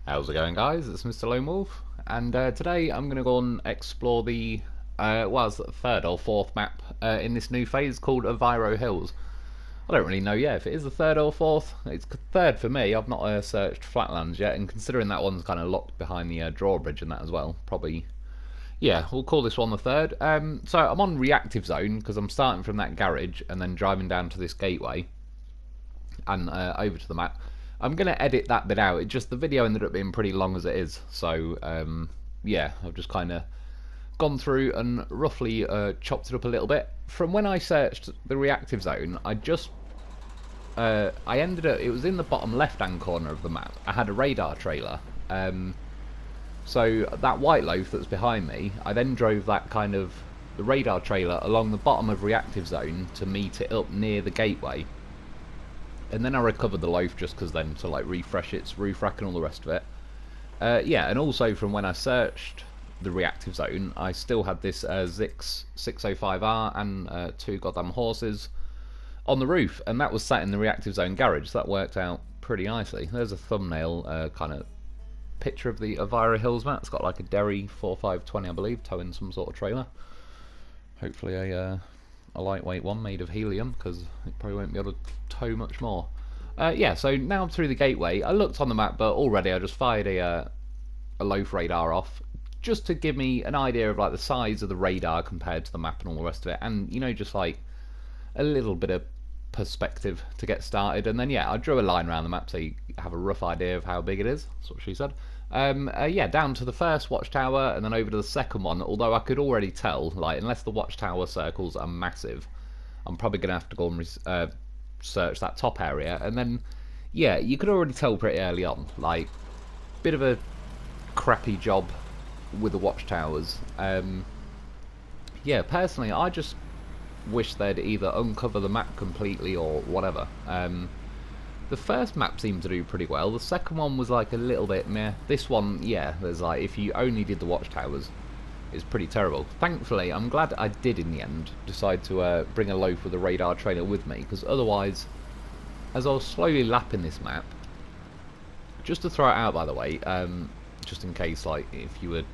How's it going, guys? It's Mr. Lo4f, and today I'm going to go and explore the it's the third or fourth map in this new phase called Oviro Hills. I don't really know yet if it is the third or fourth. It's third for me. I've not searched Flatlands yet, and considering that one's kind of locked behind the drawbridge and that as well, probably, yeah, we'll call this one the third. So I'm on reactive zone because I'm starting from that garage and then driving down to this gateway and over to the map. I'm going to edit that bit out. The video ended up being pretty long as it is. So, yeah, I've just kind of gone through and roughly chopped it up a little bit. From when I searched the reactive zone, I ended up, it was in the bottom left-hand corner of the map. I had a radar trailer. So that white loaf that's behind me, I then drove the radar trailer along the bottom of reactive zone to meet it up near the gateway. And then I recovered the loaf just because then to like refresh its roof rack and all the rest of it. Yeah, and also from when I searched the reactive zone, I still had this Zikz 605R and two goddamn horses on the roof, and that was sat in the reactive zone garage, so that worked out pretty nicely. There's a thumbnail kind of picture of the Oviro Hills map. It's got like a Derry 4520, I believe, towing some sort of trailer. Hopefully a lightweight one made of helium, because it probably won't be able to tow much more. Yeah, so now I'm through the gateway. I looked on the map, but already I just fired a loaf radar off, just to give me an idea of like the size of the radar compared to the map and all the rest of it, and you know, just like a little bit of perspective to get started. And then yeah, I drew a line around the map so you have a rough idea of how big it is. That's what she said. Yeah, down to the first watchtower and then over to the second one, although I could already tell, like, unless the watchtower circles are massive, I'm probably going to have to go and search that top area. And then, yeah, you could already tell pretty early on, like, bit of a crappy job with the watchtowers. Yeah, personally, I just wish they'd either uncover the map completely or whatever. The first map seemed to do pretty well. The second one was like a little bit meh. This one, yeah, there's like, if you only did the watchtowers, it's pretty terrible. Thankfully, I'm glad I did in the end decide to bring a loaf with a radar trailer with me, because otherwise, as I was slowly lapping this map, just to throw it out by the way, just in case, like, if you were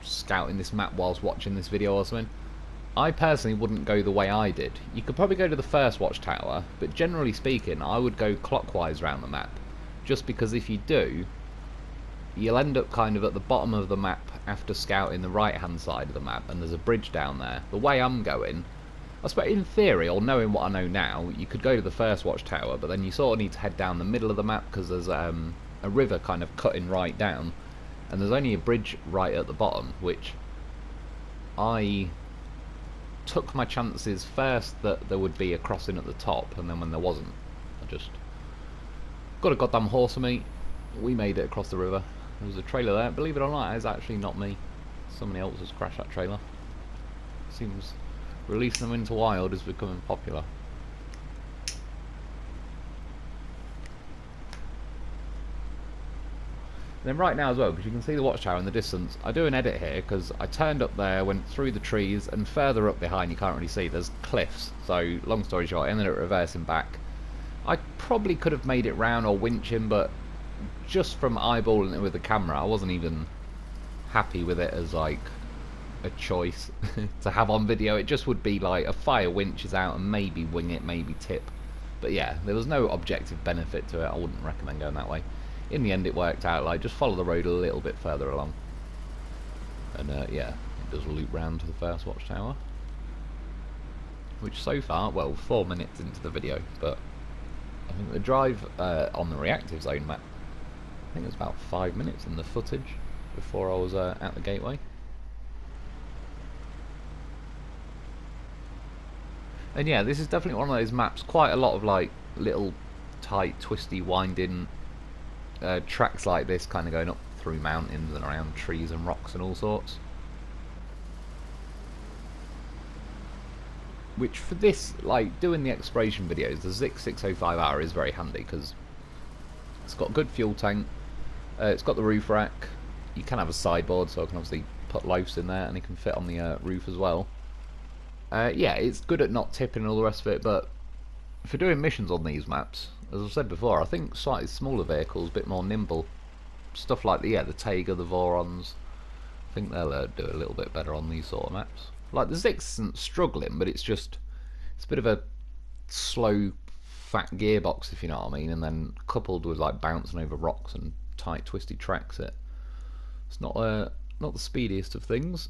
scouting this map whilst watching this video or something, I personally wouldn't go the way I did. You could probably go to the first watchtower, but generally speaking, I would go clockwise around the map. Just because if you do, you'll end up kind of at the bottom of the map after scouting the right-hand side of the map, and there's a bridge down there. The way I'm going, I suppose in theory, or knowing what I know now, you could go to the first watchtower, but then you sort of need to head down the middle of the map, because there's a river kind of cutting right down, and there's only a bridge right at the bottom, which I took my chances first that there would be a crossing at the top, and then when there wasn't, I just got a goddamn horse of me. We made it across the river. There was a trailer there. Believe it or not, it's actually not me. Somebody else has crashed that trailer. Seems releasing them into wild is becoming popular. And then right now as well, because you can see the watchtower in the distance, I do an edit here because I turned up there, went through the trees, and further up behind you can't really see, there's cliffs. So long story short, I ended up reversing back. I probably could have made it round or winching, but just from eyeballing it with the camera, I wasn't even happy with it as like a choice to have on video. It just would be like a fire winches out and maybe wing it, maybe tip. But yeah, there was no objective benefit to it. I wouldn't recommend going that way. In the end it worked out, like, just follow the road a little bit further along. And yeah, it does loop round to the first watchtower. Which so far, well, 4 minutes into the video, but I think the drive on the reactive zone map, I think it was about 5 minutes in the footage before I was at the gateway. And yeah, this is definitely one of those maps, quite a lot of like little tight, twisty, winding tracks like this, kind of going up through mountains and around trees and rocks and all sorts. Which for this, like, doing the exploration videos, the Zikz 605R is very handy because it's got a good fuel tank, it's got the roof rack, you can have a sideboard so I can obviously put loafs in there and it can fit on the roof as well. Yeah, it's good at not tipping and all the rest of it, but for doing missions on these maps, as I've said before, I think slightly smaller vehicles, a bit more nimble, stuff like the Taiga, the Vorons. I think they'll do a little bit better on these sort of maps. Like the Zikz isn't struggling, but it's a bit of a slow, fat gearbox, if you know what I mean, and then coupled with like bouncing over rocks and tight, twisty tracks, it's not the speediest of things.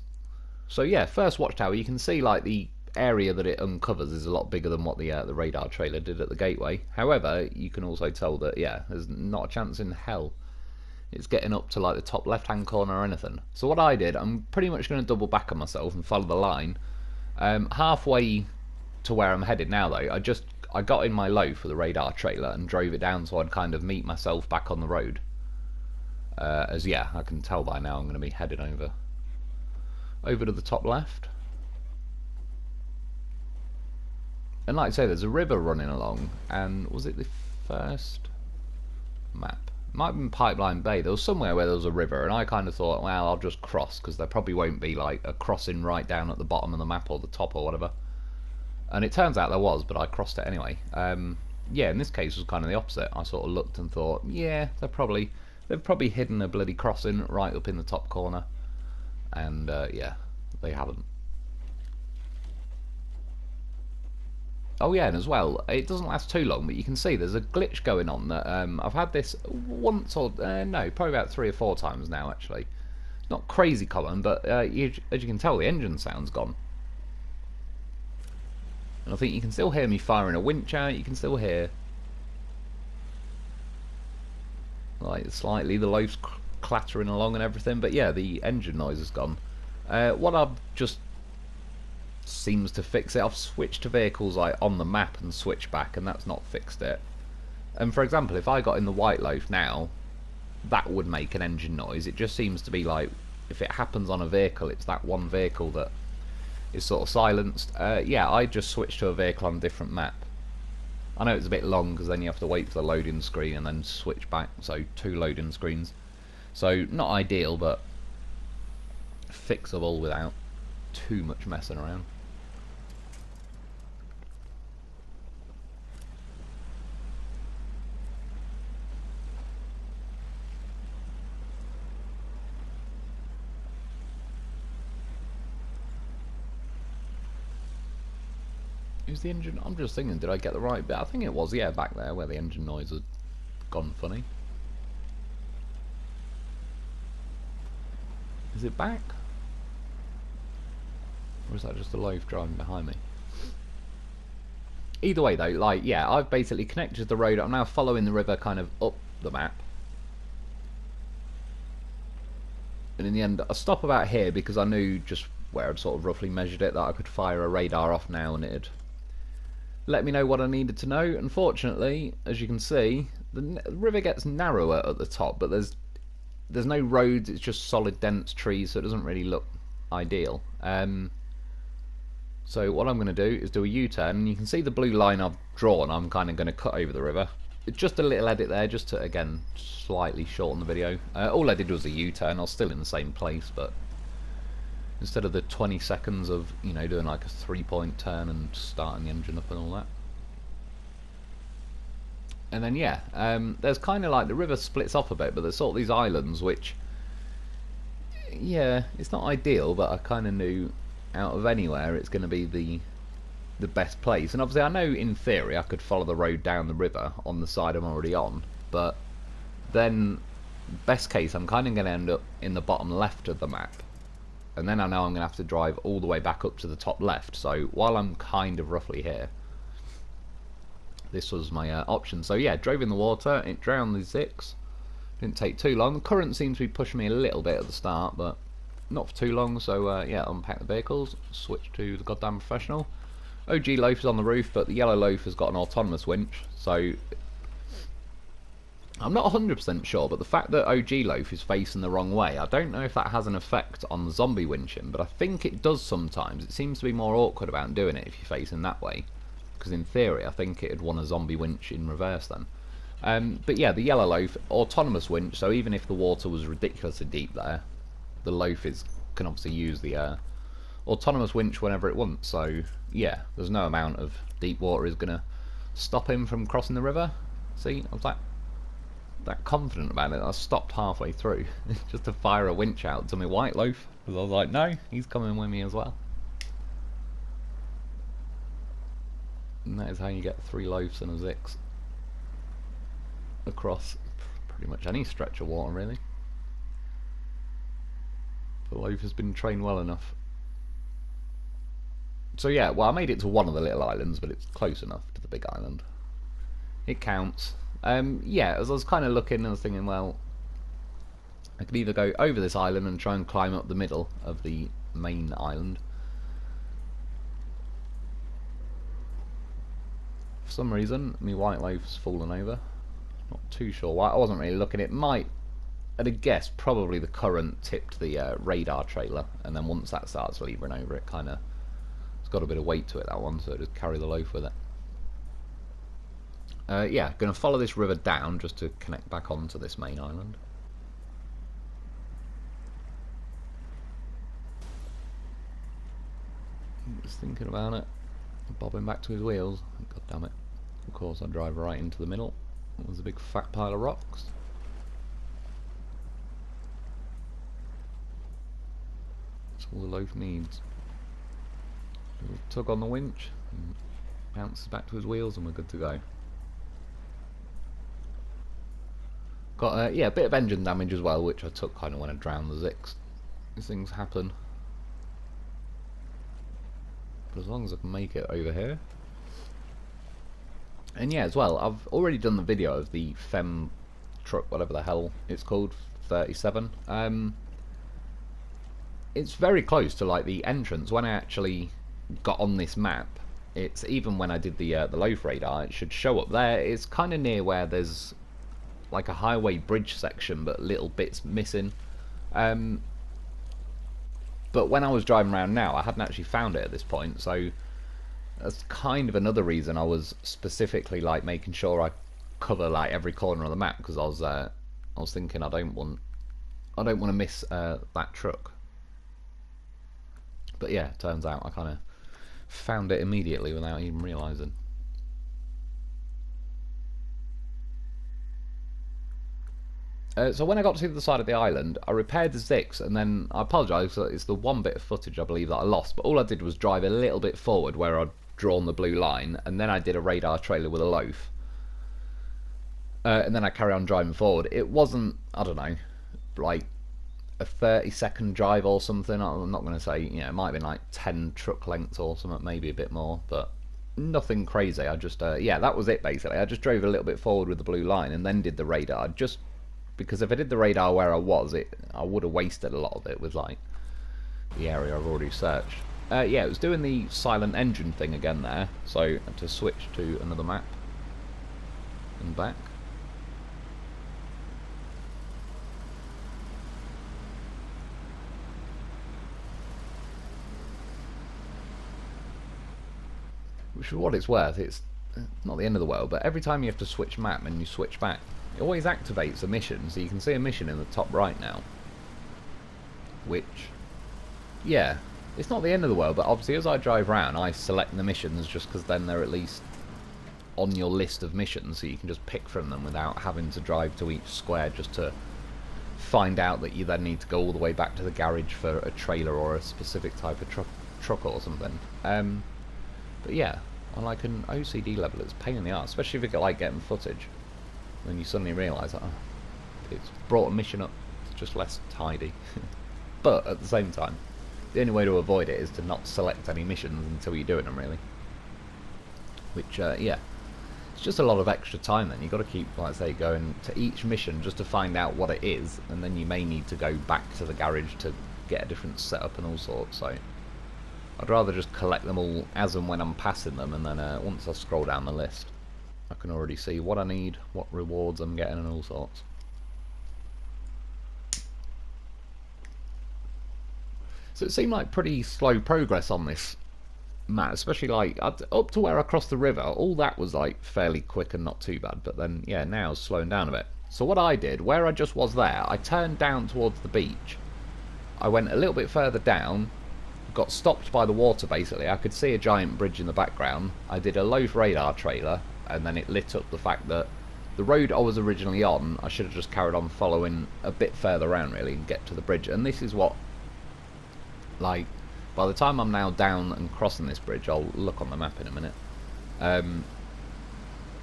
So yeah, first watchtower, you can see like the area that it uncovers is a lot bigger than what the radar trailer did at the gateway. However, you can also tell that there's not a chance in hell it's getting up to like the top left hand corner or anything. So what I did, I'm pretty much going to double back on myself and follow the line. Halfway to where I'm headed now though, I got in my Lo4f for the radar trailer and drove it down so I'd kind of meet myself back on the road. I can tell by now I'm going to be headed over to the top left. And like I say, there's a river running along, and was it the first map? It might have been Pipeline Bay. There was somewhere where there was a river, and I kind of thought, well, I'll just cross, because there probably won't be like a crossing right down at the bottom of the map or the top or whatever. And it turns out there was, but I crossed it anyway. In this case it was kind of the opposite. I sort of looked and thought, yeah, they've probably hidden a bloody crossing right up in the top corner. And they haven't. Oh yeah, and as well, it doesn't last too long, but you can see there's a glitch going on that I've had this once or no, probably about 3 or 4 times now actually. Not crazy common, but as you can tell, the engine sound's gone. And I think you can still hear me firing a winch out. You can still hear like slightly the Lo4f's clattering along and everything, but yeah, the engine noise is gone. What I've just seems to fix it. I've switched to vehicles like on the map and switched back, and that's not fixed it. And for example, if I got in the white Lo4f now, that would make an engine noise. It just seems to be like if it happens on a vehicle, it's that one vehicle that is sort of silenced. I just switched to a vehicle on a different map. I know it's a bit long because then you have to wait for the loading screen and then switch back, so 2 loading screens. So not ideal, but fixable without too much messing around. Is the engine? I'm just thinking, did I get the right bit? I think it was, yeah, back there where the engine noise had gone funny. Is it back? Or is that just the Lo4f driving behind me? Either way though, like, yeah, I've basically connected the road. I'm now following the river kind of up the map. And in the end, I stop about here because I knew just where I'd sort of roughly measured it, that I could fire a radar off now and it'd let me know what I needed to know. Unfortunately, as you can see, the river gets narrower at the top, but there's no roads, it's just solid dense trees, so it doesn't really look ideal. So what I'm going to do is do a U-turn, and you can see the blue line I've drawn. I'm kind of going to cut over the river. It's just a little edit there, just to, again, slightly shorten the video. All I did was a U-turn. I was still in the same place, but instead of the 20 seconds of, you know, doing like a 3-point turn and starting the engine up and all that. And then yeah, there's kind of like the river splits off a bit, but there's sort of these islands which, yeah, it's not ideal, but I kind of knew out of anywhere it's going to be the best place. And obviously I know in theory I could follow the road down the river on the side I'm already on, but then best case I'm kind of going to end up in the bottom left of the map. And then I know I'm going to have to drive all the way back up to the top left. So while I'm kind of roughly here, this was my option. So yeah, drove in the water, it drowned the Zikz. Didn't take too long. The current seems to be pushing me a little bit at the start, but not for too long. So yeah, unpack the vehicles, switch to the goddamn professional. OG Lo4f is on the roof, but the yellow Lo4f has got an autonomous winch. So I'm not 100% sure, but the fact that OG Lo4f is facing the wrong way, I don't know if that has an effect on the zombie winching, but I think it does sometimes. It seems to be more awkward about doing it if you're facing that way, because in theory I think it'd want a zombie winch in reverse then. But yeah, the yellow Lo4f, autonomous winch, so even if the water was ridiculously deep there, the Lo4f can obviously use the autonomous winch whenever it wants. So yeah, there's no amount of deep water is going to stop him from crossing the river. See, I was like, that confident about it, I stopped halfway through just to fire a winch out to my white loaf, because I was like, no, he's coming with me as well. And that is how you get 3 loaves and a Zikz across pretty much any stretch of water, really. The loaf has been trained well enough. So yeah, well, I made it to one of the little islands, but it's close enough to the big island. It counts. Yeah, as I was kind of looking, I was thinking, well, I could either go over this island and try and climb up the middle of the main island. For some reason, my white loaf's fallen over. Not too sure why. I wasn't really looking. It might, at a guess, probably the current tipped the radar trailer, and then once that starts levering over, it kind of, it's got a bit of weight to it, that one, so just carry the loaf with it. Yeah, going to follow this river down just to connect back onto this main island. Just thinking about it, bobbing back to his wheels. God damn it! Of course, I drive right into the middle. There's a big fat pile of rocks. That's all the loaf needs. A little tug on the winch, and bounces back to his wheels, and we're good to go. Got yeah, a bit of engine damage as well, which I took kind of when I drowned the Zikz. These things happen. But as long as I can make it over here. And yeah, as well, I've already done the video of the Fem truck, whatever the hell it's called, 37. It's very close to like the entrance. When I actually got on this map, it's even when I did the loaf radar, it should show up there. It's kind of near where there's like a highway bridge section, but little bits missing. But when I was driving around now, I hadn't actually found it at this point, so that's kind of another reason I was specifically like making sure I cover like every corner of the map, because I was thinking I don't want to miss that truck. But yeah, it turns out I kind of found it immediately without even realising. So when I got to the other side of the island, I repaired the Zikz, and then I apologise, it's the one bit of footage I believe that I lost, but all I did was drive a little bit forward where I'd drawn the blue line, and then I did a radar trailer with a loaf. And then I carry on driving forward. It wasn't, I don't know, like a 30-second drive or something. I'm not going to say, you know, it might have been like 10 truck lengths or something, maybe a bit more, but nothing crazy. I just, yeah, that was it basically. I just drove a little bit forward with the blue line and then did the radar, just because if I did the radar where I was, I would have wasted a lot of it with like the area I've already searched. Yeah, it was doing the silent engine thing again there, so I had to switch to another map and back. Which, for what it's worth, it's not the end of the world, but every time you have to switch map and you switch back, it always activates a mission, so you can see a mission in the top right now. Which, yeah, it's not the end of the world, but obviously as I drive around, I select the missions just because then they're at least on your list of missions, so you can just pick from them without having to drive to each square just to find out that you then need to go all the way back to the garage for a trailer or a specific type of truck or something. But yeah, on like an OCD level, it's a pain in the arse, especially if you get like getting footage. Then you suddenly realise that it's brought a mission up, it's just less tidy. But at the same time, the only way to avoid it is to not select any missions until you're doing them, really. Which, yeah, it's just a lot of extra time then. You've got to keep, like I say, going to each mission just to find out what it is, and then you may need to go back to the garage to get a different setup and all sorts, so I'd rather just collect them all as and when I'm passing them, and then once I scroll down the list, I can already see what I need, what rewards I'm getting, and all sorts. So it seemed like pretty slow progress on this map, especially like up to where I crossed the river. All that was like fairly quick and not too bad, but then yeah, now it's slowing down a bit. So what I did, where I just was there, I turned down towards the beach. I went a little bit further down, got stopped by the water basically. I could see a giant bridge in the background. I did a loaf radar trailer, and then it lit up the fact that the road I was originally on, I should have just carried on following a bit further around really and get to the bridge. And this is what, like, by the time I'm now down and crossing this bridge, I'll look on the map in a minute.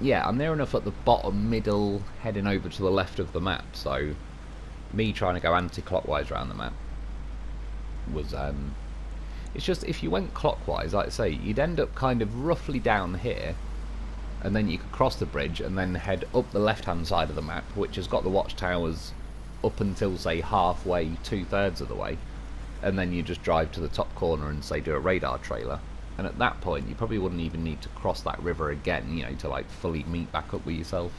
Yeah, I'm near enough at the bottom middle, heading over to the left of the map, so me trying to go anti-clockwise around the map was, it's just, if you went clockwise, like I say, you'd end up kind of roughly down here, and then you could cross the bridge and then head up the left-hand side of the map, which has got the watchtowers up until, say, halfway, 2/3 of the way, and then you just drive to the top corner and, say, do a radar trailer. And at that point, you probably wouldn't even need to cross that river again, you know, to, like, fully meet back up with yourself.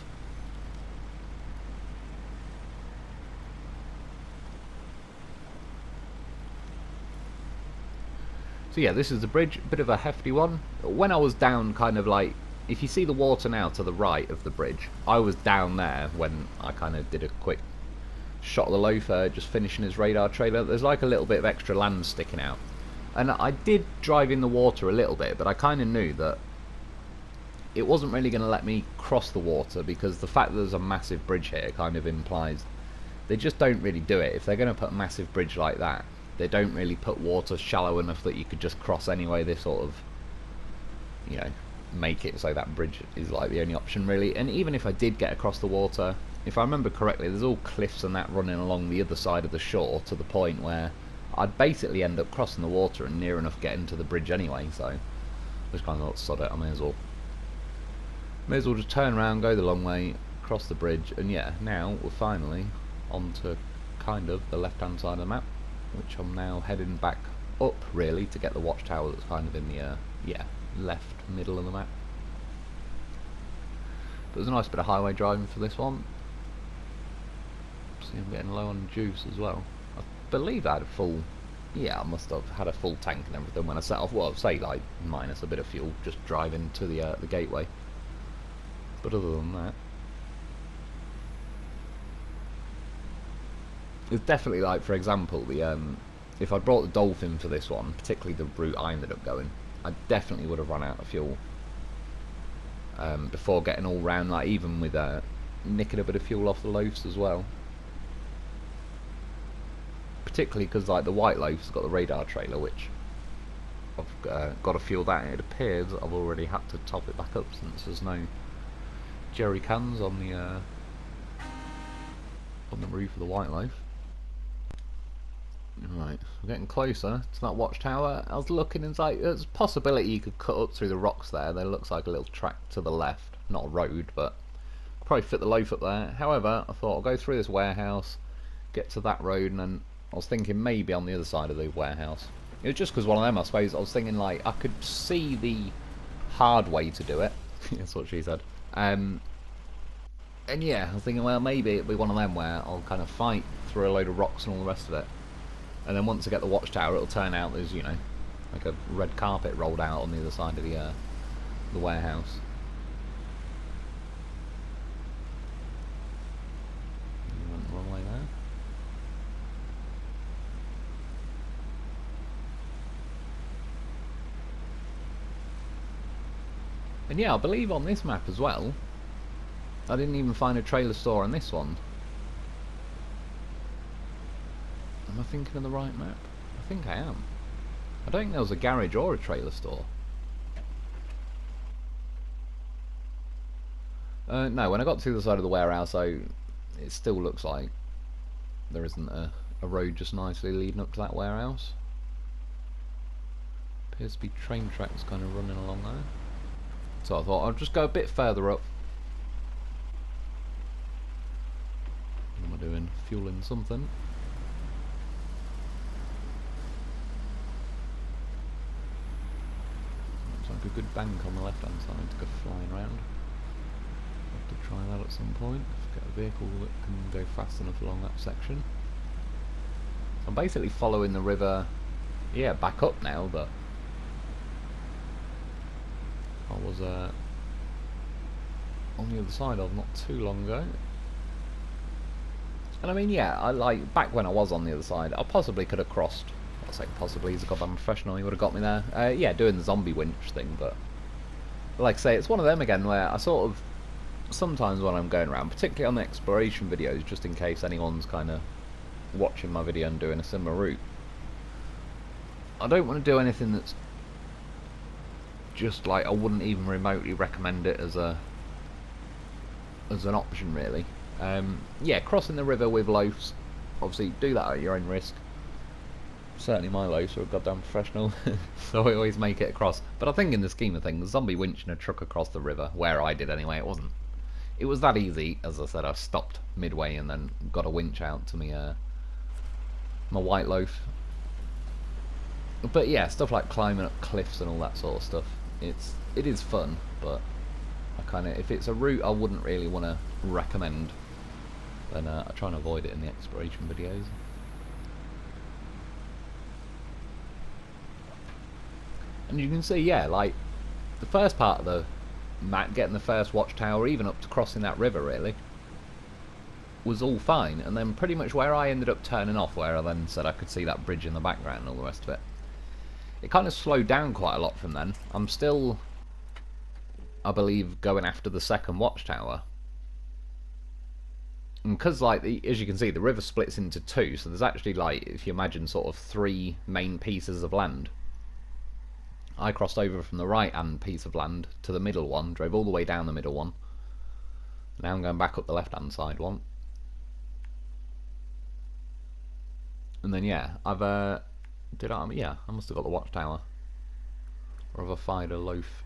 So yeah, this is the bridge, a bit of a hefty one. When I was down, kind of like, if you see the water now to the right of the bridge, I was down there when I kind of did a quick shot of the Lo4f, just finishing his radar trailer. There's like a little bit of extra land sticking out. And I did drive in the water a little bit, but I kind of knew that it wasn't really going to let me cross the water, because the fact that there's a massive bridge here kind of implies they just don't really do it. If they're going to put a massive bridge like that, they don't really put water shallow enough that you could just cross anyway. They sort of, you know, make it so that bridge is like the only option really. And even if I did get across the water, if I remember correctly, there's all cliffs and that running along the other side of the shore to the point where I'd basically end up crossing the water and near enough getting to the bridge anyway, so just kind of thought, sod it, I may as well just turn around, go the long way, cross the bridge, and yeah, now we're finally on to kind of the left hand side of the map, which I'm now heading back up really to get the watchtower that's kind of in the yeah, left middle of the map. But there's a nice bit of highway driving for this one. See, I'm getting low on juice as well. I believe I had a full, yeah, I must have had a full tank and everything when I set off. Well, I'd say like minus a bit of fuel, just driving to the gateway. But other than that, it's definitely like, for example, the if I'd brought the Dolphin for this one, particularly the route I ended up going, I definitely would have run out of fuel before getting all round, like even with nicking a bit of fuel off the Lo4fs as well. Particularly because like the white Lo4f's got the radar trailer, which I've got to fuel that, and it appears I've already had to top it back up since there's no jerry cans on the roof of the white Lo4f. Right, we're getting closer to that watchtower. I was looking and it's like, there's a possibility you could cut up through the rocks there. There looks like a little track to the left, not a road, but could probably fit the Lo4f up there. However, I thought I'll go through this warehouse, get to that road, and then I was thinking maybe on the other side of the warehouse. It was just because one of them, I suppose, I was thinking like I could see the hard way to do it. That's what she said. And yeah, I was thinking, well, maybe it'll be one of them where I'll kind of fight through a load of rocks and all the rest of it. And then once I get the watchtower, it'll turn out there's, you know, like a red carpet rolled out on the other side of the warehouse. Went the wrong way there. And yeah, I believe on this map as well, I didn't even find a trailer store on this one. Am I thinking of the right map? I think I am. I don't think there was a garage or a trailer store. No, when I got to the side of the warehouse, it still looks like there isn't a road just nicely leading up to that warehouse. Appears to be train tracks kind of running along there. So I thought I'll just go a bit further up. What am I doing? Fueling something. Looks like a good bank on the left hand side to go flying around. Have to try that at some point. Get a vehicle that can go fast enough along that section. So I'm basically following the river, yeah, back up now, but I was on the other side of not too long ago. And I mean, yeah, I like, back when I was on the other side, I possibly could have crossed. I'll say possibly, he's a goddamn professional, he would have got me there. Yeah, doing the zombie winch thing, but like I say, it's one of them again where I sort of sometimes when I'm going around, particularly on the exploration videos, just in case anyone's kind of watching my video and doing a similar route, I don't want to do anything that's just like, I wouldn't even remotely recommend it as an option really. Yeah, crossing the river with loafs, obviously do that at your own risk. Certainly my loafs are a goddamn professional, so I always make it across. But I think in the scheme of things, zombie winching a truck across the river, where I did anyway, it was that easy. As I said, I stopped midway and then got a winch out to me my white loaf. But yeah, stuff like climbing up cliffs and all that sort of stuff, it is fun, but I kind of, if it's a route I wouldn't really want to recommend, then I try and avoid it in the exploration videos. And you can see, yeah, like the first part of the map, getting the first watchtower, even up to crossing that river really, was all fine. And then pretty much where I ended up turning off, where I then said I could see that bridge in the background and all the rest of it, it kind of slowed down quite a lot from then. I'm still, I believe, going after the second watchtower. And because, like, as you can see, the river splits into two, so there's actually, like, if you imagine sort of three main pieces of land. I crossed over from the right-hand piece of land to the middle one, drove all the way down the middle one. Now I'm going back up the left-hand side one. And then, yeah, yeah, I must have got the watchtower. Or have I fired a loaf?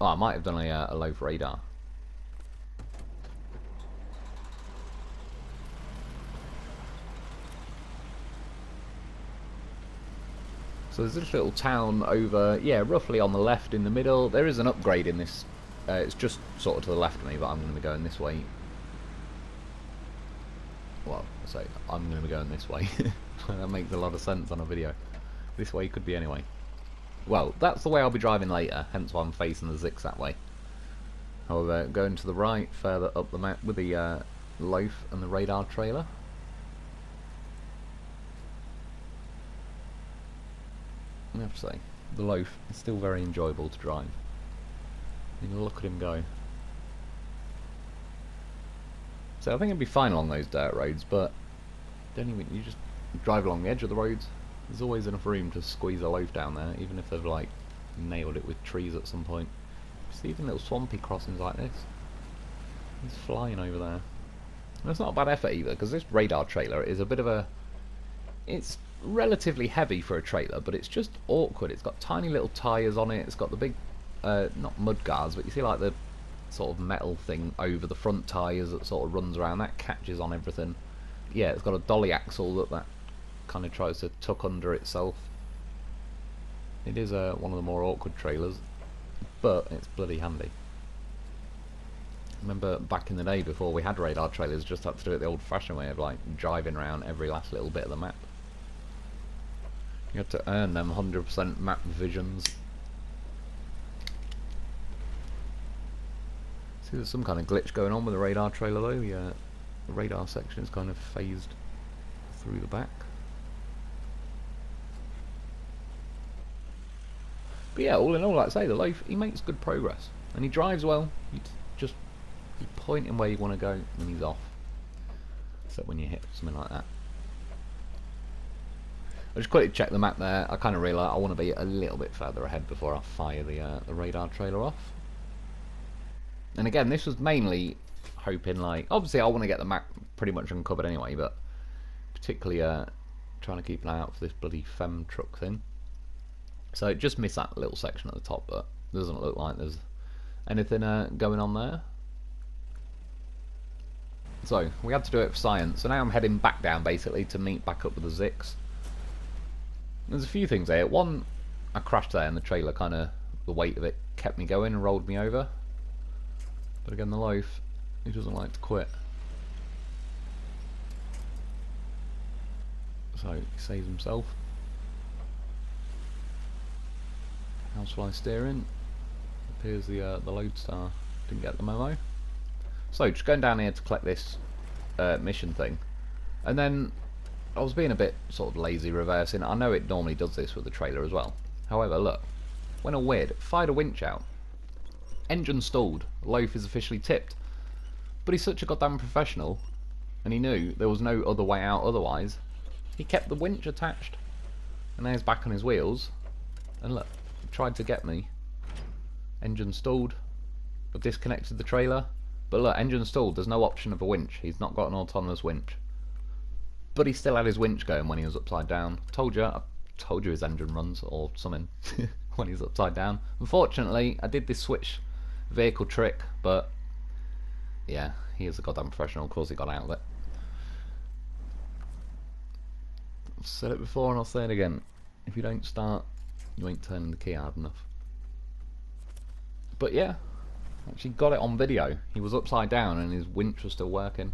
Oh, I might have done a loaf radar. So there's this little town over, yeah, roughly on the left in the middle. There is an upgrade in this. It's just sort of to the left of me, but I'm going to be going this way. Well, so I'm going to be going this way. That makes a lot of sense on a video. This way could be anyway. Well, that's the way I'll be driving later, hence why I'm facing the Zikz that way. However, going to the right, further up the map with the loaf and the radar trailer. I have to say, the loaf is still very enjoyable to drive. You can look at him go. So I think it'd be fine along those dirt roads, but don't even, you just drive along the edge of the roads. There's always enough room to squeeze a loaf down there, even if they've like nailed it with trees at some point. See, even little swampy crossings like this. He's flying over there. And it's not a bad effort either, because this radar trailer is a bit of a, it's relatively heavy for a trailer, but it's just awkward. It's got tiny little tyres on it. It's got the big, not mud guards, but you see like the sort of metal thing over the front tyres that sort of runs around. That catches on everything. Yeah, it's got a dolly axle that kind of tries to tuck under itself. It is one of the more awkward trailers, but it's bloody handy. Remember back in the day before we had radar trailers, just had to do it the old-fashioned way of like driving around every last little bit of the map. You had to earn them 100% map visions. See, there's some kind of glitch going on with the radar trailer though. Yeah, the radar section is kind of phased through the back. But yeah, all in all, like I say, the loaf, he makes good progress. And he drives well. You just point him where you want to go and he's off. Except when you hit something like that. I just quickly check the map there. I kind of realised I want to be a little bit further ahead before I fire the radar trailer off. And again, this was mainly hoping, like, obviously I want to get the map pretty much uncovered anyway, but particularly trying to keep an eye out for this bloody fem truck thing. So just missed that little section at the top, but doesn't look like there's anything going on there. So we had to do it for science, so now I'm heading back down basically to meet back up with the Zikz. There's a few things there. One, I crashed there and the trailer kind of, the weight of it kept me going and rolled me over. But again, the loaf, he doesn't like to quit. So he saves himself. Housefly steering. Appears the Lodestar didn't get the memo. So just going down here to collect this mission thing, and then I was being a bit sort of lazy reversing. I know it normally does this with the trailer as well. However, look, when a weird, fired a winch out, engine stalled, loaf is officially tipped. But he's such a goddamn professional, and he knew there was no other way out otherwise. He kept the winch attached, and now he's back on his wheels. And look, he tried to get me. Engine stalled. I've disconnected the trailer. But look, engine stalled. There's no option of a winch. He's not got an autonomous winch. But he still had his winch going when he was upside down. I told you his engine runs or something when he's upside down. Unfortunately, I did this switch vehicle trick, but yeah, he is a goddamn professional. Of course he got out of it. I've said it before and I'll say it again. If you don't start, you ain't turning the key hard enough. But yeah, actually got it on video. He was upside down and his winch was still working.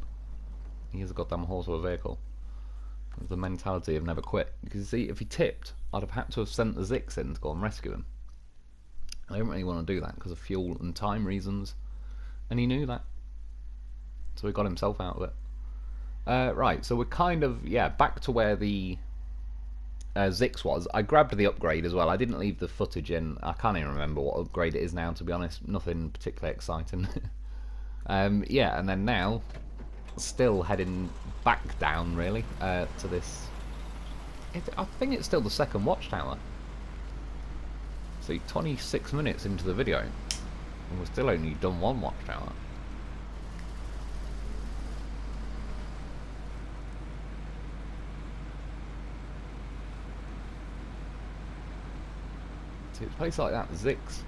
He is a goddamn horse of a vehicle. The mentality of never quit. Because you see, if he tipped, I'd have had to have sent the Zikz in to go and rescue him. I don't really want to do that because of fuel and time reasons. And he knew that. So he got himself out of it. Right, so we're kind of, yeah, back to where the Zikz was. I grabbed the upgrade as well. I didn't leave the footage in. I can't even remember what upgrade it is now, to be honest. Nothing particularly exciting. Yeah, and then now, still heading back down, really, to this. I think it's still the second watchtower. See, 26 minutes into the video, and we've still only done one watchtower. See, it's a place like that, Zikz.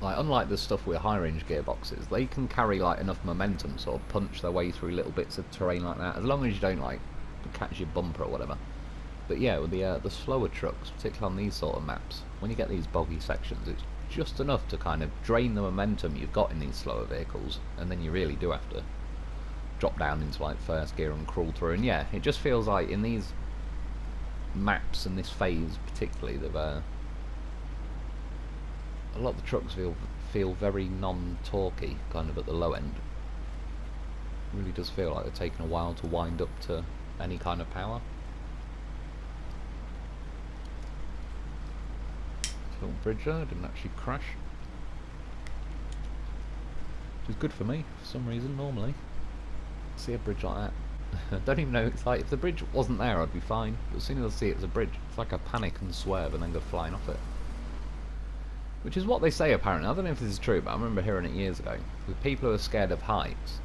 Like, unlike the stuff with high-range gearboxes, they can carry like enough momentum, sort of punch their way through little bits of terrain like that, as long as you don't like catch your bumper or whatever. But yeah, with the slower trucks, particularly on these sort of maps, when you get these boggy sections, it's just enough to kind of drain the momentum you've got in these slower vehicles, and then you really do have to drop down into like first gear and crawl through. And yeah, it just feels like in these maps and this phase particularly, they've a lot of the trucks feel very non-torquey, kind of at the low end. It really does feel like they're taking a while to wind up to any kind of power. Little bridge there, didn't actually crash. Which is good for me, for some reason, normally. See a bridge like that. I don't even know, it's like, if the bridge wasn't there I'd be fine, but as soon as I see it as a bridge, it's like I panic and swerve and then go flying off it. Which is what they say apparently. I don't know if this is true, but I remember hearing it years ago. With people who are scared of heights,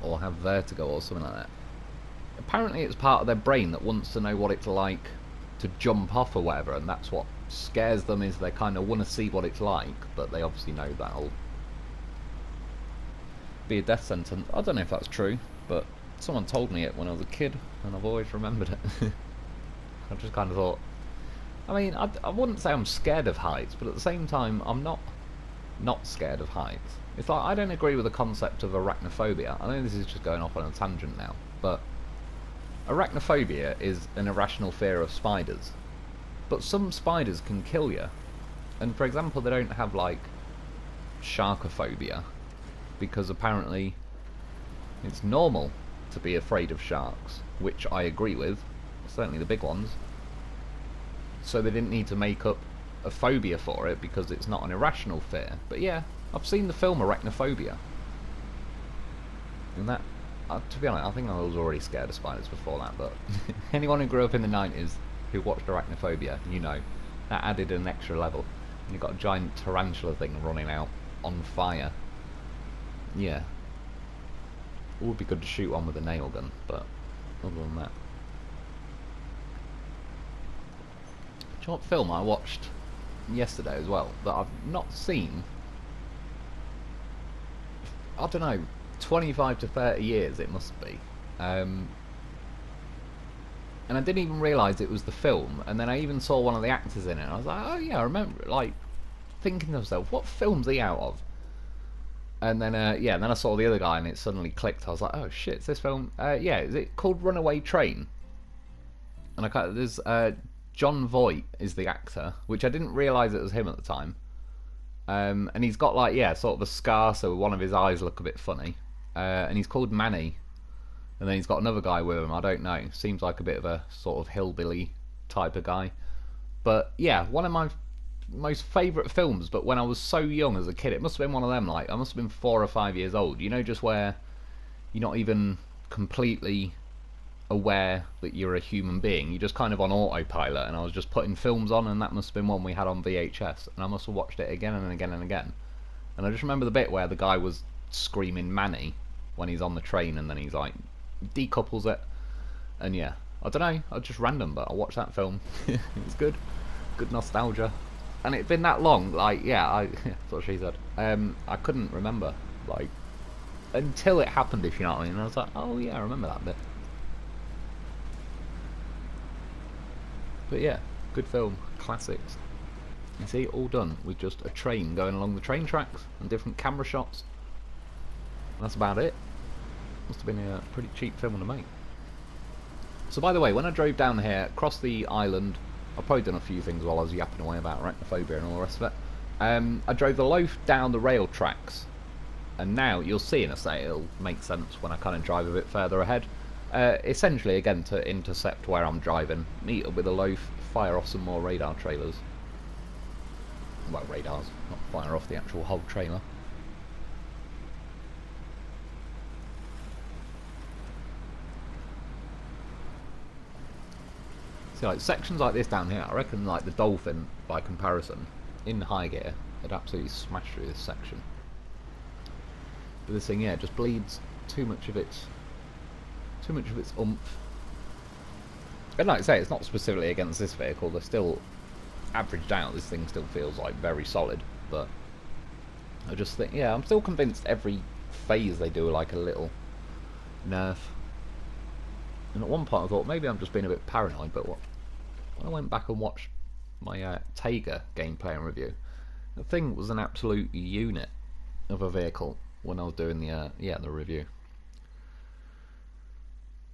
or have vertigo or something like that, apparently it's part of their brain that wants to know what it's like to jump off or whatever, and that's what scares them, is they kind of want to see what it's like, but they obviously know that'll be a death sentence. I don't know if that's true, but someone told me it when I was a kid, and I've always remembered it. I just kind of thought, I mean, I wouldn't say I'm scared of heights, but at the same time, I'm not scared of heights. It's like, I don't agree with the concept of arachnophobia. I know this is just going off on a tangent now, but arachnophobia is an irrational fear of spiders. But some spiders can kill you. And for example, they don't have, like, sharkophobia, because apparently it's normal to be afraid of sharks, which I agree with, certainly the big ones. So they didn't need to make up a phobia for it because it's not an irrational fear. But yeah, I've seen the film Arachnophobia. And that, to be honest, I think I was already scared of spiders before that, but anyone who grew up in the 90s who watched Arachnophobia, you know, that added an extra level. And you've got a giant tarantula thing running out on fire. Yeah. It would be good to shoot one with a nail gun, but other than that. Do you know what film I watched yesterday as well that I've not seen? I don't know, 25 to 30 years it must be. And I didn't even realise it was the film, and then I even saw one of the actors in it, and I was like, oh yeah, I remember, like, thinking to myself, what film's he out of? And then, yeah, and then I saw the other guy, and it suddenly clicked. I was like, oh shit, it's this film? Yeah, is it called Runaway Train? And there's, John Voight is the actor, which I didn't realise it was him at the time. And he's got, like, yeah, sort of a scar, so one of his eyes look a bit funny. And he's called Manny. And then he's got another guy with him, I don't know. Seems like a bit of a sort of hillbilly type of guy. But, yeah, one of my most favourite films, but when I was so young as a kid, it must have been one of them, like, I must have been 4 or 5 years old, you know, just where you're not even completely aware that you're a human being, you're just kind of on autopilot, and I was just putting films on, and that must have been one we had on VHS, and I must have watched it again and again and again, and I just remember the bit where the guy was screaming Manny when he's on the train, and then he's like, decouples it, and yeah, I don't know, I was just random, but I watched that film. It's good nostalgia, and it'd been that long, like, yeah, that's what she said. I couldn't remember, like, until it happened, if you know what I mean, and I was like, oh yeah, I remember that bit. But yeah, good film, classics. You see, all done with just a train going along the train tracks and different camera shots. And that's about it. Must have been a pretty cheap film to make. So by the way, when I drove down here, across the island, I've probably done a few things while I was yapping away about arachnophobia and all the rest of it. I drove the loaf down the rail tracks, and now you'll see in a sec, it'll make sense when I kind of drive a bit further ahead. Essentially, again, to intercept where I'm driving, meet up with the loaf, fire off some more radar trailers. Well, radars, not fire off the actual whole trailer. See, like, sections like this down here, I reckon, like, the Dolphin, by comparison, in high gear, would absolutely smash through this section. But this thing, yeah, just bleeds too much of its oomph. And like I say, it's not specifically against this vehicle, they're still averaged out, this thing still feels like very solid, but I just think, yeah, I'm still convinced every phase they do like a little nerf. And at one point I thought maybe I'm just being a bit paranoid, but when I went back and watched my Taiga gameplay and review, the thing was an absolute unit of a vehicle when I was doing the the review.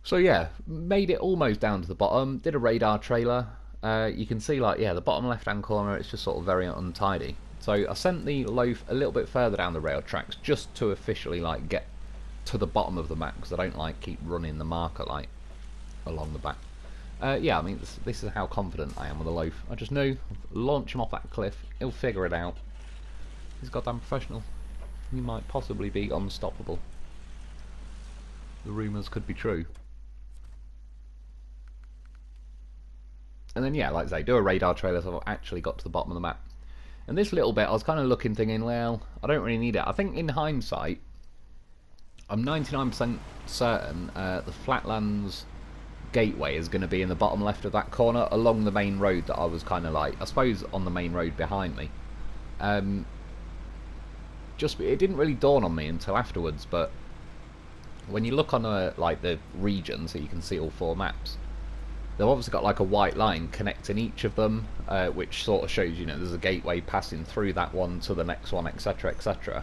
So yeah, made it almost down to the bottom, did a radar trailer. You can see, like, yeah, the bottom left hand corner, it's just sort of very untidy. So I sent the loaf a little bit further down the rail tracks just to officially, like, get to the bottom of the map, because I don't like keep running the marker, like, along the back. Yeah, I mean, this is how confident I am with the loaf. I just knew, launch him off that cliff, he'll figure it out. He's goddamn professional. He might possibly be unstoppable. The rumours could be true. And then, yeah, like I say, do a radar trailer, so I've actually got to the bottom of the map. And this little bit, I was kind of looking, thinking, well, I don't really need it. I think in hindsight, I'm 99% certain the Flatlands gateway is going to be in the bottom left of that corner, along the main road that I was kind of like, I suppose, on the main road behind me. Just, it didn't really dawn on me until afterwards, but when you look on like the region, so you can see all 4 maps, they've obviously got like a white line connecting each of them, which sort of shows, you know, there's a gateway passing through that one to the next one, etc, etc.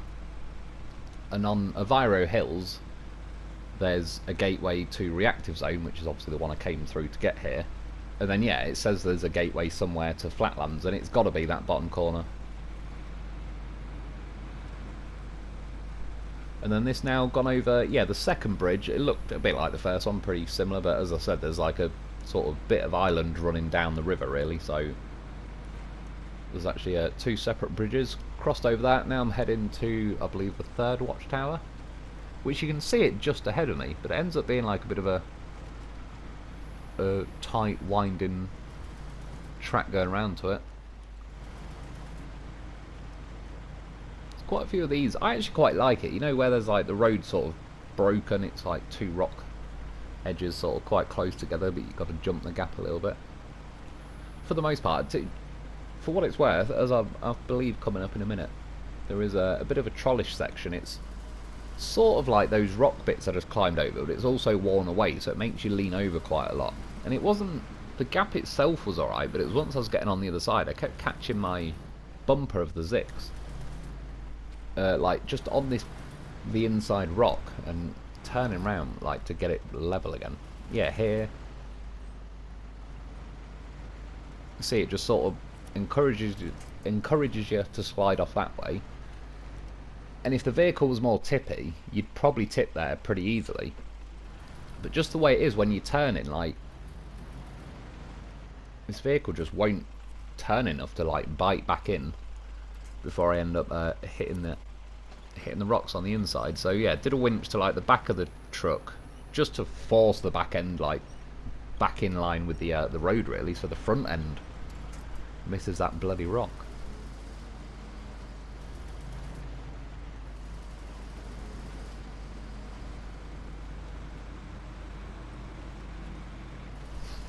And on Oviro Hills, there's a gateway to Reactive Zone, which is obviously the one I came through to get here. And then, yeah, it says there's a gateway somewhere to Flatlands, and it's got to be that bottom corner. And then this now gone over, yeah, the second bridge. It looked a bit like the first one, pretty similar, but as I said, there's like a sort of bit of island running down the river, really, so there's actually 2 separate bridges. Crossed over that, now I'm heading to, I believe, the 3rd watchtower, which you can see it just ahead of me, but it ends up being like a bit of a tight, winding track going around to it. There's quite a few of these. I actually quite like it, you know, where there's like the road sort of broken, it's like 2 rock edges sort of quite close together, but you've got to jump the gap a little bit. For the most part, for what it's worth, as I believe coming up in a minute, there is a bit of a trollish section. It's sort of like those rock bits I just climbed over, but it's also worn away, so it makes you lean over quite a lot. And it wasn't, the gap itself was alright, but it was once I was getting on the other side, I kept catching my bumper of the Zikz, like just on the inside rock, and turning around like to get it level again. Yeah, here. See, it just sort of encourages you to slide off that way. And if the vehicle was more tippy, you'd probably tip there pretty easily. But just the way it is when you're turning, like, this vehicle just won't turn enough to like bite back in before I end up hitting the rocks on the inside. So yeah, did a winch to like the back of the truck just to force the back end like back in line with the road really, so the front end misses that bloody rock.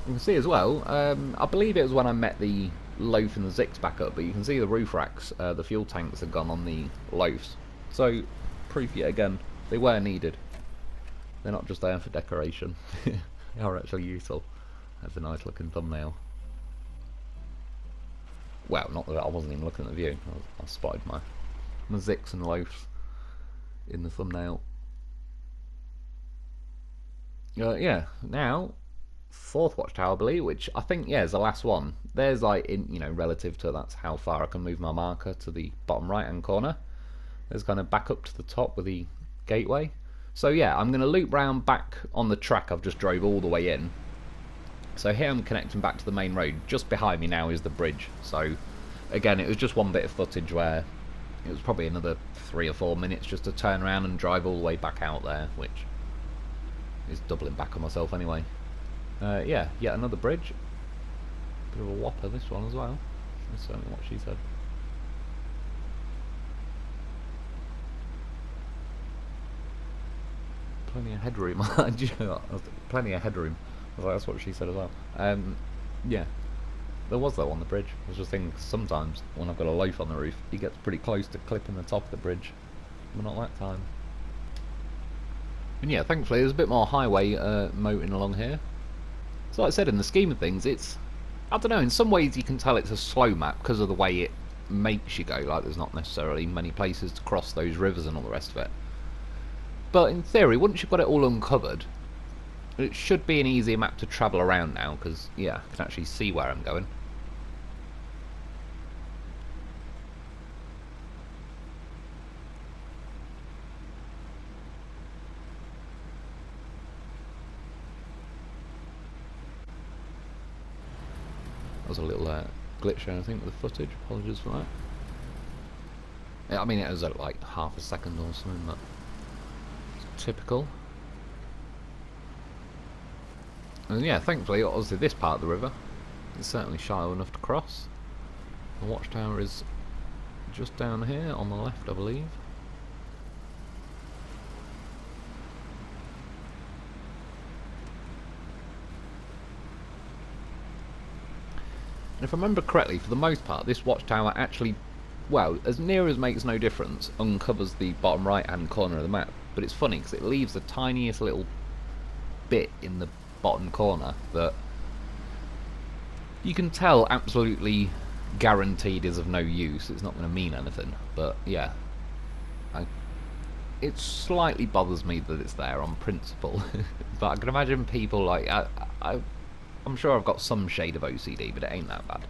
You can see as well, I believe it was when I met the Lo4f and the Zikz back up, but you can see the roof racks, the fuel tanks have gone on the Lo4fs. So, proof yet again, they were needed. They're not just there for decoration. They are actually useful. That's a nice looking thumbnail. Well, not that I wasn't even looking at the view. I spotted my Zikz and Lo4fs in the thumbnail. Yeah, now 4th watchtower, I believe, which I think, yeah, is the last one. There's like, relative to that's how far I can move my marker to the bottom right hand corner. There's kind of back up to the top with the gateway. So yeah, I'm going to loop round back on the track I've just drove all the way in. So here I'm connecting back to the main road. Just behind me now is the bridge. So again, it was just one bit of footage where it was probably another 3 or 4 minutes just to turn around and drive all the way back out there, which is doubling back on myself anyway. Yeah, yet another bridge. Bit of a whopper, this one as well. That's certainly what she said. Plenty of headroom. Plenty of headroom. I was like, that's what she said as well. Yeah, there was though on the bridge. I was just thinking sometimes when I've got a Lo4f on the roof, he gets pretty close to clipping the top of the bridge, but not that time. And yeah, thankfully there's a bit more highway motoring along here. So like I said, in the scheme of things, it's, I don't know, in some ways you can tell it's a slow map because of the way it makes you go. Like there's not necessarily many places to cross those rivers and all the rest of it. But in theory, once you've got it all uncovered, it should be an easier map to travel around now, because, yeah, I can actually see where I'm going. That was a little glitch there, I think, with the footage. Apologies for that. Yeah, I mean, it was at like half a second or something, but it's typical. And yeah, thankfully, obviously this part of the river is certainly shallow enough to cross. The watchtower is just down here on the left, I believe. And if I remember correctly, for the most part, this watchtower actually, well, as near as makes no difference, uncovers the bottom right-hand corner of the map. But it's funny, because it leaves the tiniest little bit in the bottom corner that you can tell absolutely guaranteed is of no use. It's not going to mean anything, but yeah, it slightly bothers me that it's there on principle. But I can imagine people like I'm sure I've got some shade of OCD, but it ain't that bad.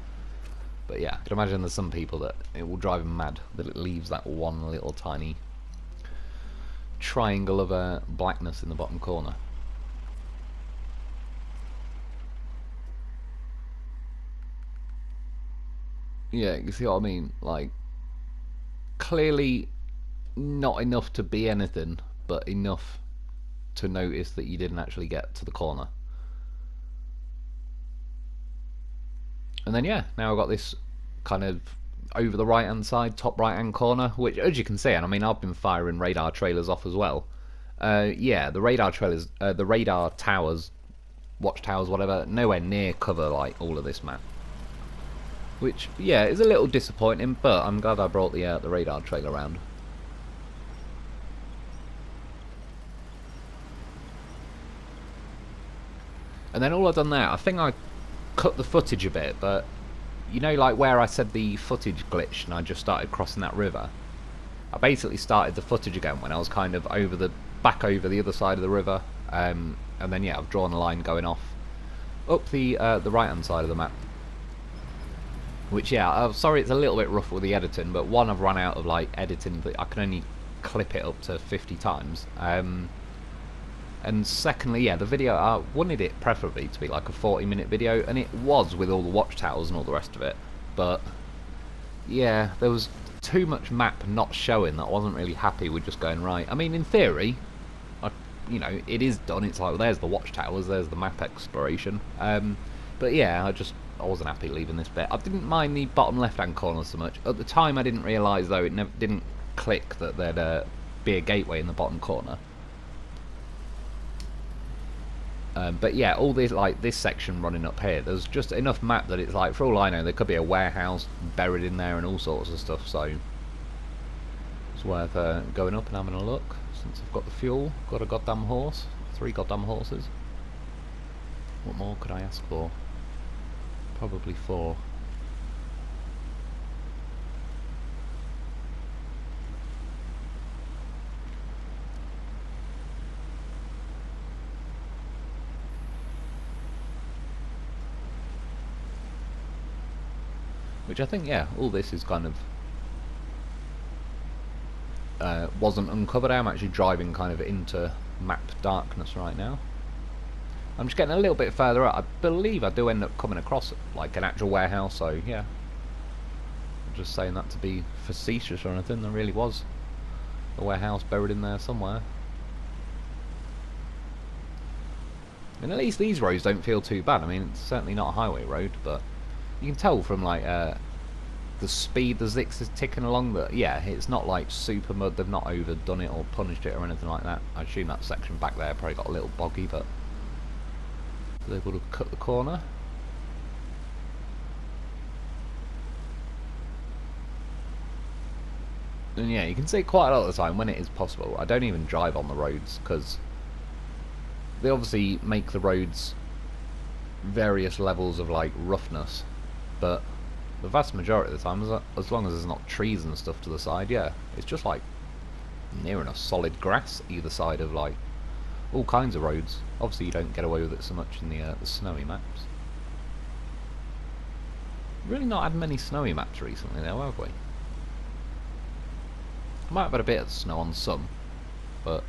But yeah, I can imagine there's some people that it will drive them mad that it leaves that one little tiny triangle of blackness in the bottom corner. Yeah, you see what I mean? Like, clearly not enough to be anything, but enough to notice that you didn't actually get to the corner. And then yeah, now I've got this kind of over the right hand side, top right hand corner, which as you can see, and I mean I've been firing radar trailers off as well. Yeah, the radar trailers, the radar towers, watchtowers, whatever, nowhere near cover like all of this map. Which, yeah, is a little disappointing, but I'm glad I brought the radar trailer around. And then all I've done there, I think I cut the footage a bit, but you know, like where I said the footage glitched and I just started crossing that river, I basically started the footage again when I was kind of back over the other side of the river, and then yeah, I've drawn a line going off up the right hand side of the map. Which, yeah, I'm sorry it's a little bit rough with the editing, but one, I've run out of like editing, but I can only clip it up to 50 times. And secondly, yeah, the video, I wanted it preferably to be like a 40-minute video, and it was with all the watchtowers and all the rest of it. but yeah, there was too much map not showing that I wasn't really happy with just going right. I mean, in theory, you know, it is done. It's like, well, there's the watchtowers, there's the map exploration. But yeah, I wasn't happy leaving this bit. I didn't mind the bottom left-hand corner so much. At the time, I didn't realise, though, it didn't click that there'd be a gateway in the bottom corner. But yeah, all this, like, this section running up here, there's just enough map that it's like, for all I know, there could be a warehouse buried in there and all sorts of stuff, so it's worth going up and having a look. Since I've got the fuel, got a goddamn horse, 3 goddamn horses. What more could I ask for? Probably 4. Which I think, yeah, all this is kind of wasn't uncovered. I'm actually driving kind of into map darkness right now. I'm just getting a little bit further up. I believe I do end up coming across like an actual warehouse, so yeah. I'm just saying that to be facetious or anything. There really was a warehouse buried in there somewhere. And at least these roads don't feel too bad. I mean, it's certainly not a highway road, but you can tell from like the speed the Zikz is ticking along that, yeah, it's not like super mud. They've not overdone it or punished it or anything like that. I assume that section back there probably got a little boggy, but they're able to cut the corner. And yeah, you can see quite a lot of the time when it is possible. I don't even drive on the roads because they obviously make the roads various levels of like roughness, but the vast majority of the time, as long as there's not trees and stuff to the side, yeah, it's just like near enough solid grass either side of like all kinds of roads. Obviously you don't get away with it so much in the snowy maps. Really not had many snowy maps recently though, have we? Might have had a bit of snow on some, but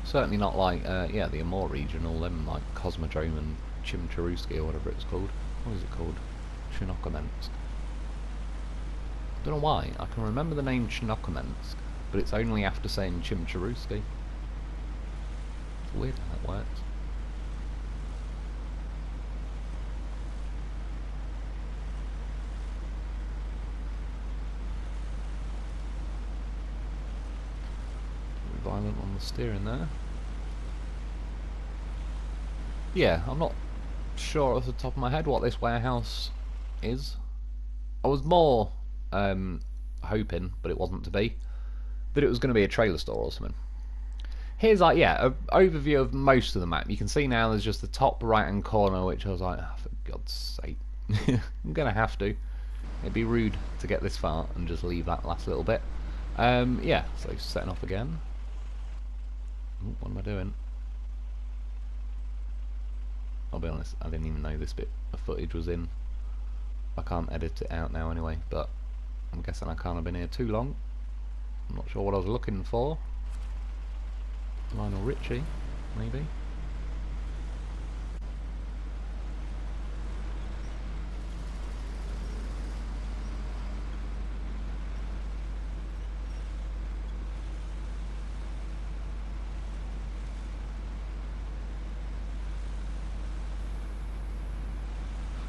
certainly not like, yeah, the Amur region, all them like Cosmodrome and Chimcharuski or whatever it's called. What is it called? Chinokomensk. I don't know why, I can remember the name Chinokomensk, but it's only after saying Chimcharuski. It's weird how that works. Violent on the steering there. Yeah, I'm not sure off the top of my head what this warehouse is. I was more hoping, but it wasn't to be, that it was going to be a trailer store or something. Here's like, yeah, an overview of most of the map. You can see now there's just the top right hand corner, which I was like, oh, for God's sake. I'm going to have to. It'd be rude to get this far and just leave that last little bit. Yeah, so setting off again. Ooh, what am I doing? I'll be honest, I didn't even know this bit of footage was in. I can't edit it out now anyway, but I'm guessing I can't have been here too long. I'm not sure what I was looking for. Lionel Richie, maybe.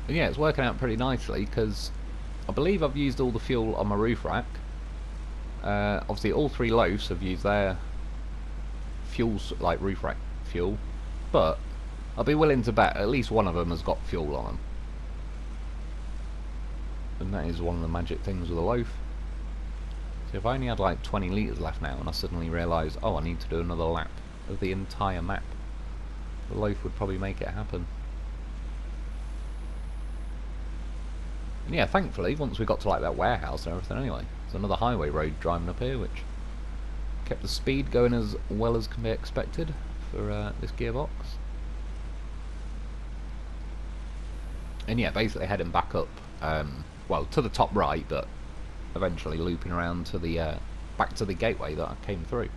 And yeah, it's working out pretty nicely because I believe I've used all the fuel on my roof rack. Obviously all 3 loafs have used their fuels, like roof rack fuel, but I'll be willing to bet at least one of them has got fuel on them. And that is one of the magic things with a loaf. So if I only had like 20 litres left now and I suddenly realised, oh, I need to do another lap of the entire map, the loaf would probably make it happen. And yeah, thankfully, once we got to like that warehouse and everything anyway, there's another highway road driving up here, which kept the speed going as well as can be expected for this gearbox. And yeah, basically heading back up, well, to the top right, but eventually looping around to the back to the gateway that I came through.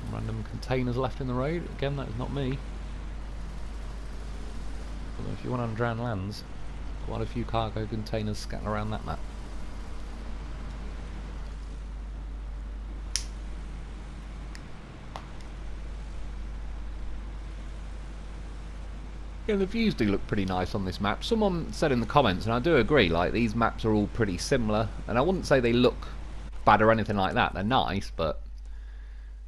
Some random containers left in the road. Again, that is not me. Although if you want on drowned lands, Quite a few cargo containers scattered around that map. Yeah, the views do look pretty nice on this map. Someone said in the comments, and I do agree, like, these maps are all pretty similar, and I wouldn't say they look bad or anything like that. They're nice, but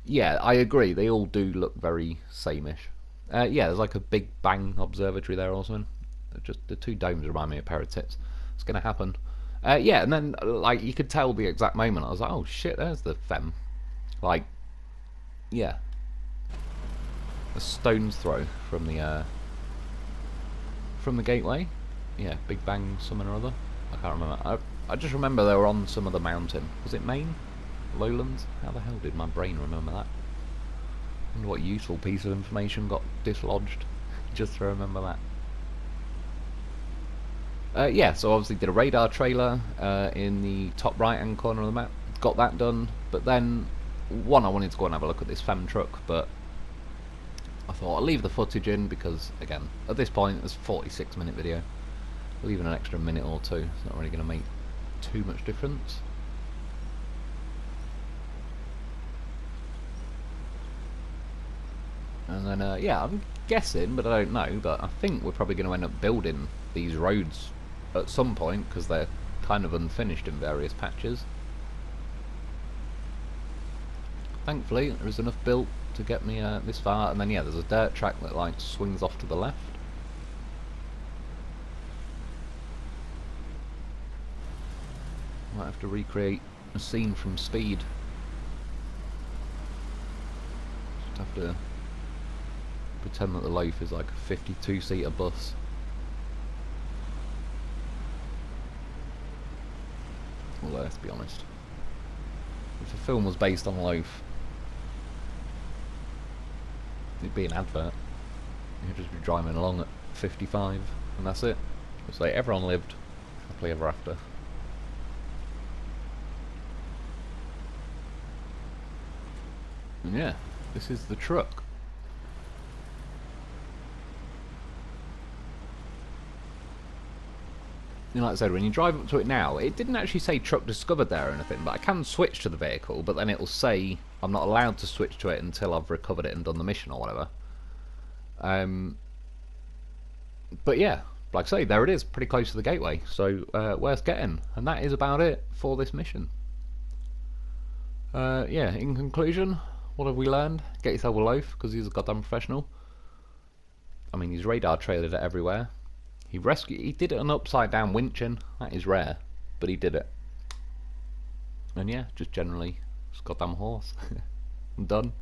yeah, I agree, they all do look very sameish. Yeah, there's like a Big Bang observatory there or something. Just the two domes remind me of a pair of tits. It's gonna happen. Yeah, and then like you could tell the exact moment. I was like, oh shit, there's the fem. Like, yeah, a stone's throw from the gateway. Yeah, Big Bang something or other. I can't remember. I just remember they were on some other mountain. Was it Maine? Lowlands? How the hell did my brain remember that? I wonder what useful piece of information got dislodged just to remember that. Yeah, so obviously did a radar trailer in the top right hand corner of the map. Got that done, but then I wanted to go and have a look at this fem truck, but I thought I'll leave the footage in because, again, at this point it's a 46-minute video. Leaving an extra minute or two, it's not really going to make too much difference. And then, yeah, I'm guessing, but I don't know, but I think we're probably going to end up building these roads at some point, because they're kind of unfinished in various patches. Thankfully, there is enough built to get me this far, and then, yeah, there's a dirt track that, like, swings off to the left. Might have to recreate a scene from Speed. Just have to pretend that the Lo4f is like a 52-seater bus. Although, let's be honest, if the film was based on Lo4f, it'd be an advert. You'd just be driving along at 55, and that's it. It's like everyone lived happily ever after. And yeah, this is the truck. You know, like I said, when you drive up to it now, it didn't actually say truck discovered there or anything, but I can switch to the vehicle, but then it'll say I'm not allowed to switch to it until I've recovered it and done the mission or whatever. But yeah, like I say, there it is, pretty close to the gateway, so worth getting. And that is about it for this mission. Yeah, in conclusion, what have we learned? Get yourself a Lo4f, because he's a goddamn professional. I mean, he's radar trailered it everywhere. He did it on upside down winching. That is rare, but he did it. And yeah, just generally, just goddamn horse. I'm done.